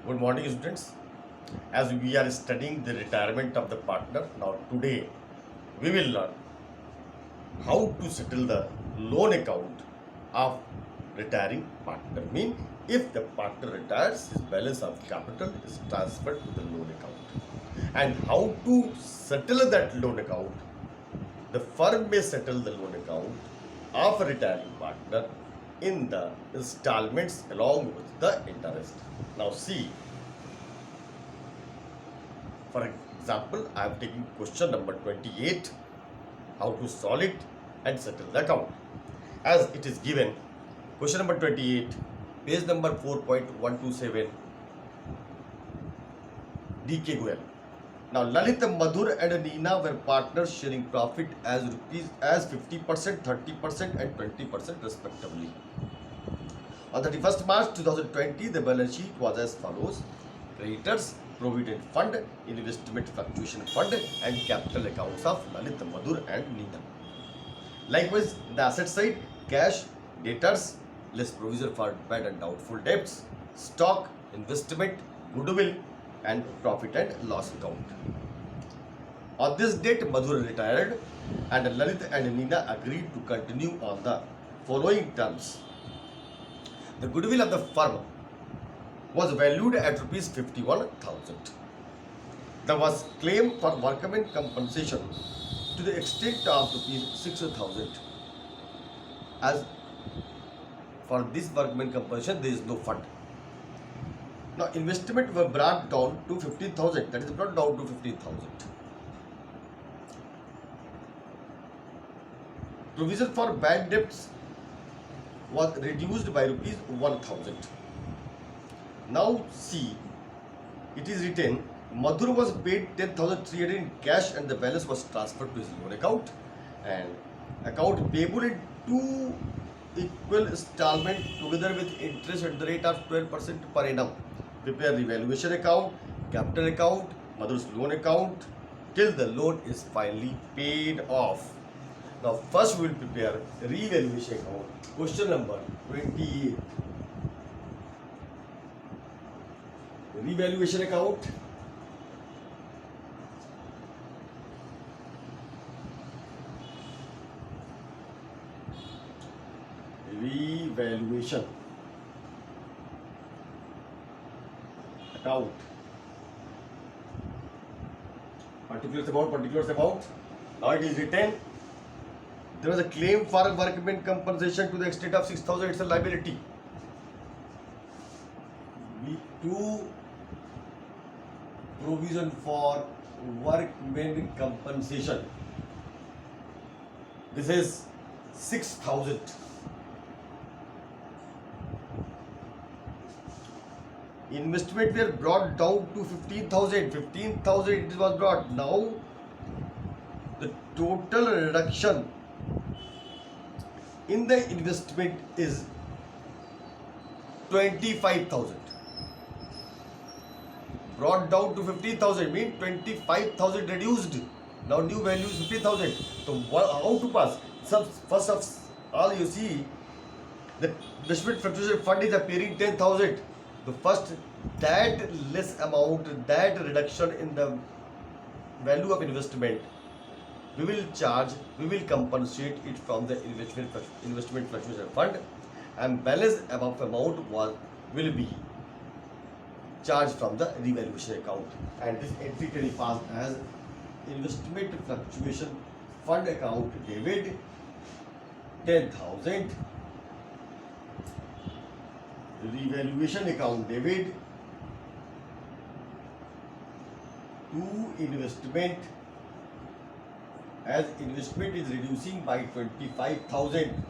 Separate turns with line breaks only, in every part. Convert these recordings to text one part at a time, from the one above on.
Good morning, students. As we are studying the retirement of the partner, now today we will learn how to settle the loan account of retiring partner. Mean if the partner retires, his balance of capital is transferred to the loan account. And how to settle that loan account? The firm may settle the loan account of a retiring partner in the installments along with the interest. Now see, for example, I am taking question number 28, how to solve it and settle the account. As it is given, question number 28, page number 4.127, DK Goyal. Now, Lalit, Madhur and Neena were partners sharing profit as 50%, 30% and 20% respectively. On 31st March 2020, the balance sheet was as follows: creditors, provident fund, investment fluctuation fund, and capital accounts of Lalit, Madhur, and Neena. Likewise, the asset side, cash, debtors, less provision for bad and doubtful debts, stock, investment, goodwill, and profit and loss account. On this date, Madhur retired, and Lalit and Neena agreed to continue on the following terms. The goodwill of the firm was valued at rupees 51,000. There was claim for workmen compensation to the extent of rupees 6,000. As for this workmen compensation, there is no fund. Now, investment were brought down to 15,000. That is brought down to 15,000. Provision for bad debts was reduced by rupees 1,000. Now see, it is written Madhur was paid 10,300 in cash and the balance was transferred to his loan account, and account payable in two equal installment together with interest at the rate of 12% per annum. Prepare revaluation account, capital account, Madhur's loan account till the loan is finally paid off. Now first we will prepare revaluation account. Question number 28. Revaluation account. Revaluation account. Particulars about. Now it is written, there was a claim for workmen compensation to the extent of 6,000. It's a liability. B2 provision for workmen compensation. This is 6,000. Investment were brought down to 15,000. 15,000 it was brought. Now the total reduction in the investment is 25,000. Brought down to 15,000 means 25,000 reduced. Now new value is 50,000. So how to pass? So first of all, you see the investment fluctuation fund is appearing 10,000. The first that less amount, that reduction in the value of investment, we will compensate it from the investment fluctuation fund, and balance above amount will be charged from the revaluation account, and this entry can be passed as investment fluctuation fund account debit 10,000, revaluation account debit to investment, as investment is reducing by 25,000.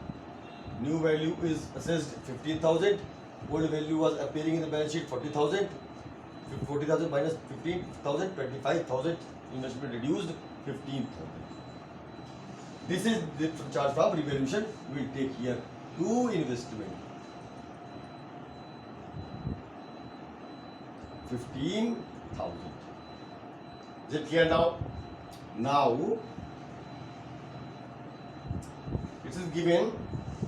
New value is assessed 15,000. Old value was appearing in the balance sheet 40,000. 40,000 minus 15,000, 25,000. Investment reduced 15,000. This is the charge from revaluation. We will take here to investment 15,000. Is it clear now? Now it is given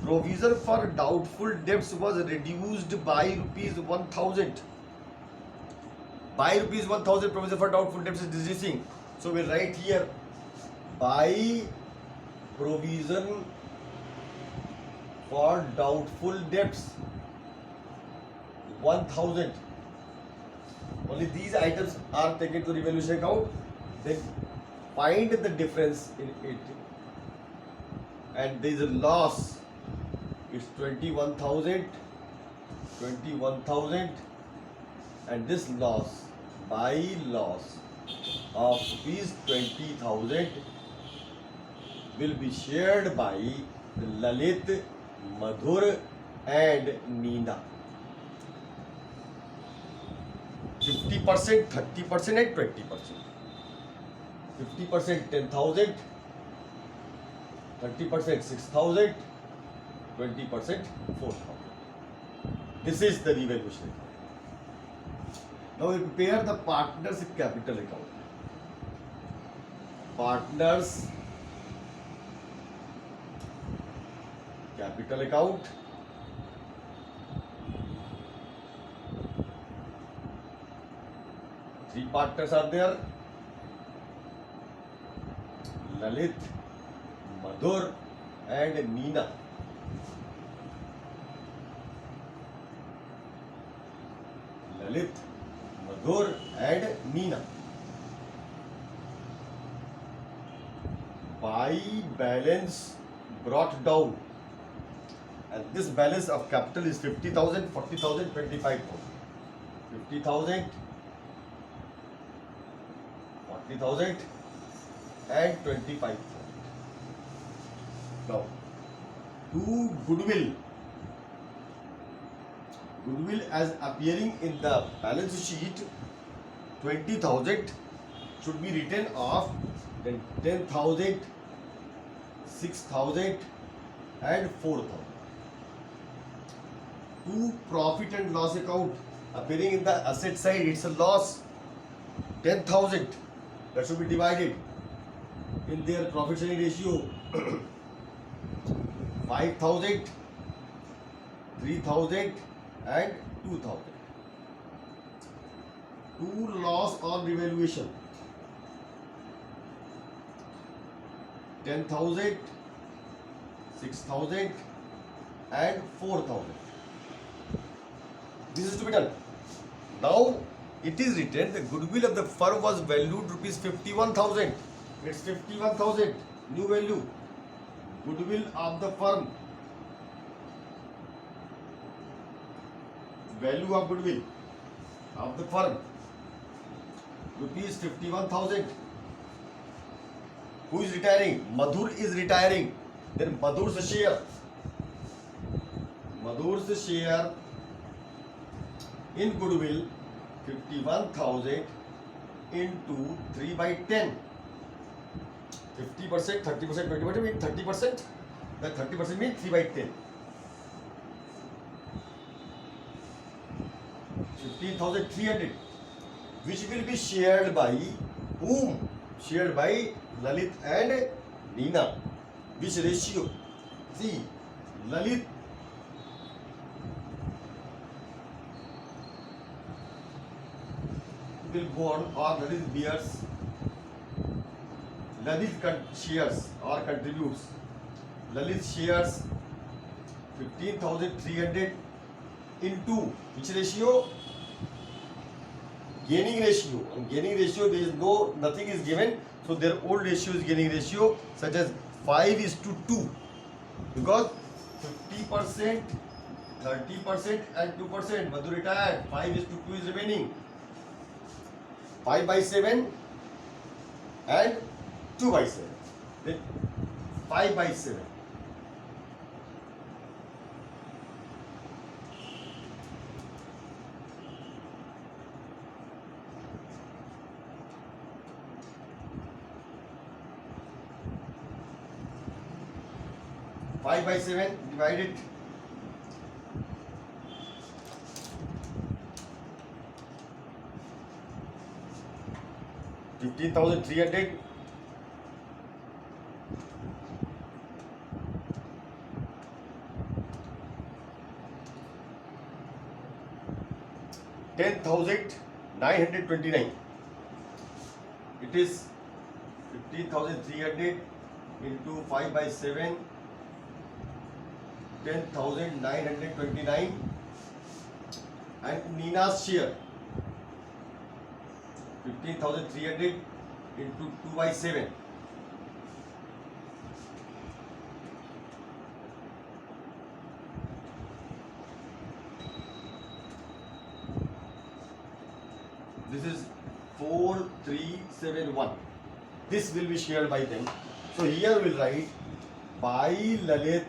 provision for doubtful debts was reduced by rupees 1,000. By rupees 1000 provision for doubtful debts is reducing. So we write here by provision for doubtful debts 1000. Only these items are taken to revaluation account. Then find the difference in it, and there is a loss. It's 21,000, and this loss by loss of rupees 20,000 will be shared by Lalit, Madhur, and Neena. 50%, 30%, and 20%. 50% 10,000, 30% 6,000, 20% 4,000. This is the revaluation. Now we prepare the partners capital account. Partners capital account. Three partners are there: Lalit, Madhur, and Neena. Lalit, Madhur, and Neena. By balance brought down, and this balance of capital is 50,000, 40,000, 25,000. 50,000, 40,000, and 25,000. Now, to goodwill as appearing in the balance sheet, 20,000 should be written off, then 10,000, 6,000, and 4,000. To profit and loss account appearing in the asset side, it's a loss, 10,000. That should be divided in their profit sharing ratio. 5,000, 3,000, and 2,000. To loss on revaluation, 10,000, 6,000, and 4,000. This is to be done. Now it is written the goodwill of the firm was valued rupees 51,000. It's 51,000 new value. Goodwill of the firm, value of goodwill of the firm, rupees 51,000. Who is retiring? Madhur is retiring. Then Madhur's share in goodwill 51,000 into 3 by 10. 50%, 30%, 20% means 30%. That 30% means 3 by 10. 15,300, which will be shared by whom? Shared by Lalit and Neena. Which ratio? See, Lalit will go on, or Lalit bears, Lalit shares or contributes. Lalit shares 15,300 into which ratio? Gaining ratio. On gaining ratio, there is nothing is given, so their old ratio is gaining ratio, such as 5:2, because 50%, 30%, and 2%. Madhur retired. 5:2 is remaining. 5 by 7 and 2 by 7. Then 5 by 7. Five by 7 divided 15,300 10,000 929. It is 15,300 into 5 by 7, 10,929. And Nina's share 15,300 into 2 by 7. This is 4371. This will be shared by them. So here we'll write by Lalit,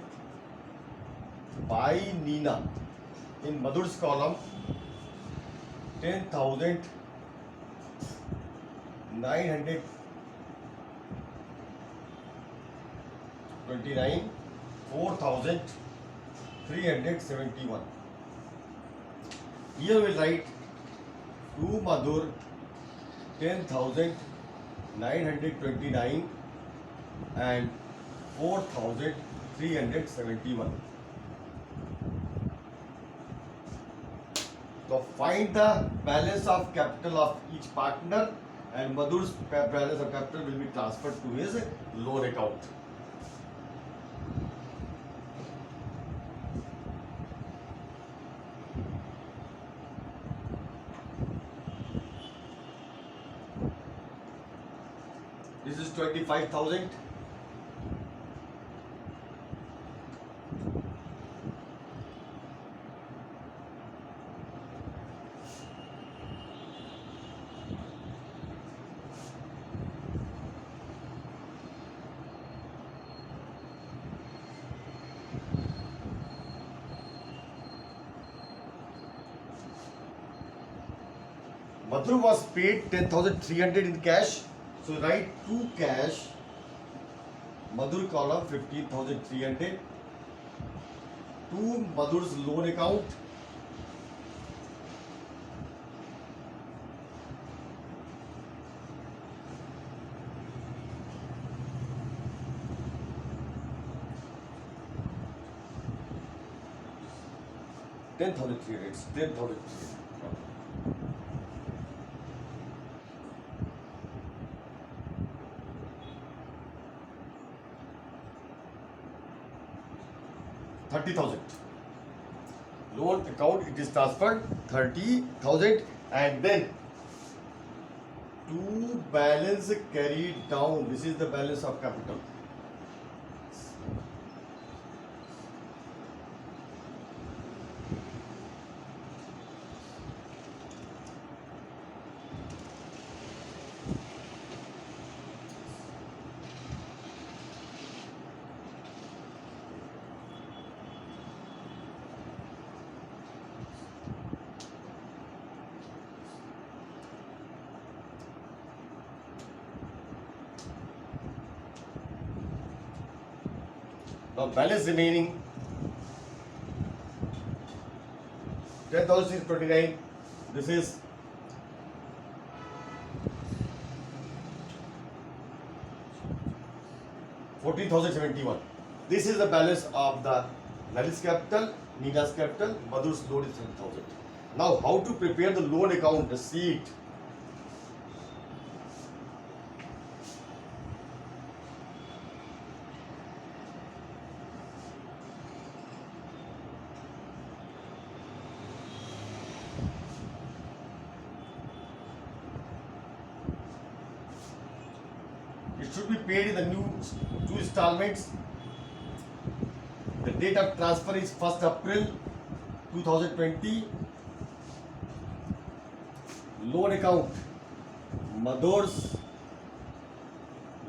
by Nina. In Madhur's column, 10,929, 4,371. Here we'll write to Madhur 10,929 and 4,371. So find the balance of capital of each partner, and Madhur's balance of capital will be transferred to his loan account. This is 25,000. Madhur was paid 10,300 in cash. So write to cash, Madhur column 15,300, to Madhur's loan account, $10,300. $30,000. Loan account, it is transferred 30,000, and then to balance carried down. This is the balance of capital. Now balance remaining 10,629. This is 14,071. This is the balance of the Lalit's capital, Nina's capital, Madhur's loan is 7,000. Now how to prepare the loan account, the sheet? It should be paid in the new 2 installments. The date of transfer is 1st April 2020. Loan account, Madhur's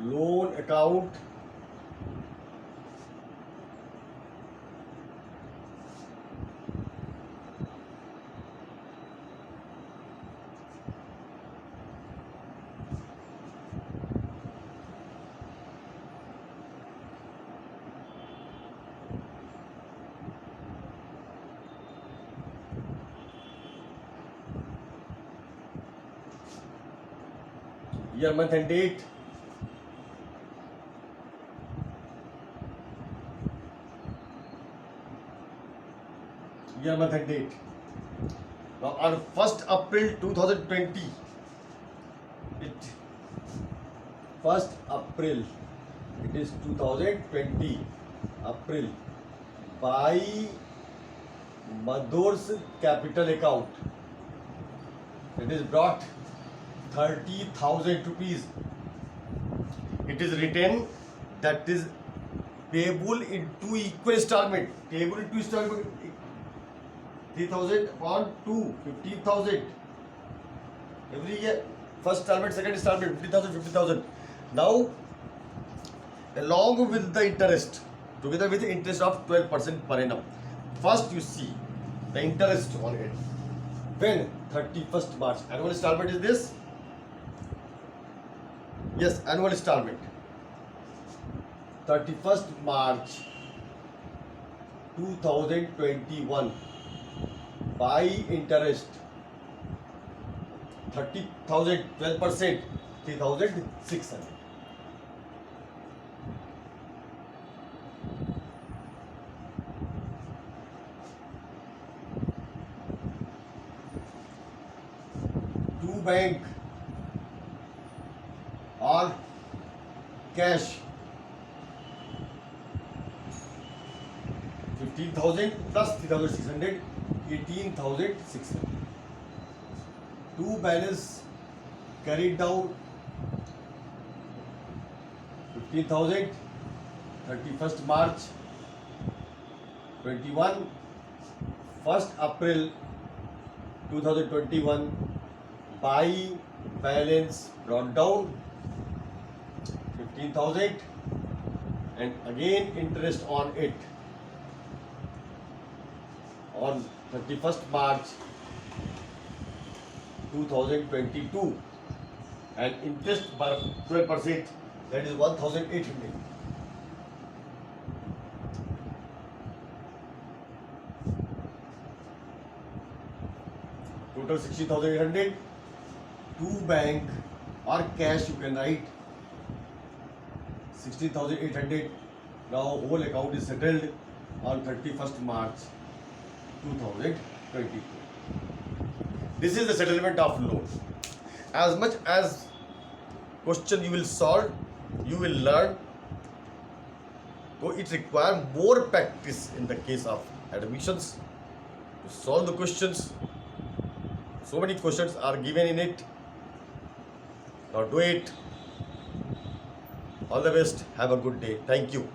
loan account, year, month and date. Year, month and date. Now on 1st April 2020, it 1st April, it is 2020 April, by Madhur's capital account, it is brought 30,000 rupees. It is written that is payable in two equal installment. Payable in two installment. 3,000 on 2, 15,000 every year. First installment, second installment, 50,000, 50,000. Now, along with the interest, together with the interest of 12% per annum. First, you see the interest on it. When 31st March, annual installment is this. Yes, annual installment. 31st March 2021 by interest 30,000, 12%, 3,600. To bank or cash 15,000 plus 3,600, 18,600. To balance carried down 15,000, 31st March 21, 1st April 2021 by balance brought down 15,000 and again interest on it on 31st March 2022 and interest by 12%, that is 1,800. Total 16,800. To bank or cash, you can write 16,800. Now whole account is settled on 31st March 2022. This is the settlement of loan. As much as question you will solve, you will learn. So it requires more practice in the case of admissions to solve the questions. So many questions are given in it. Now do it. All the best. Have a good day. Thank you.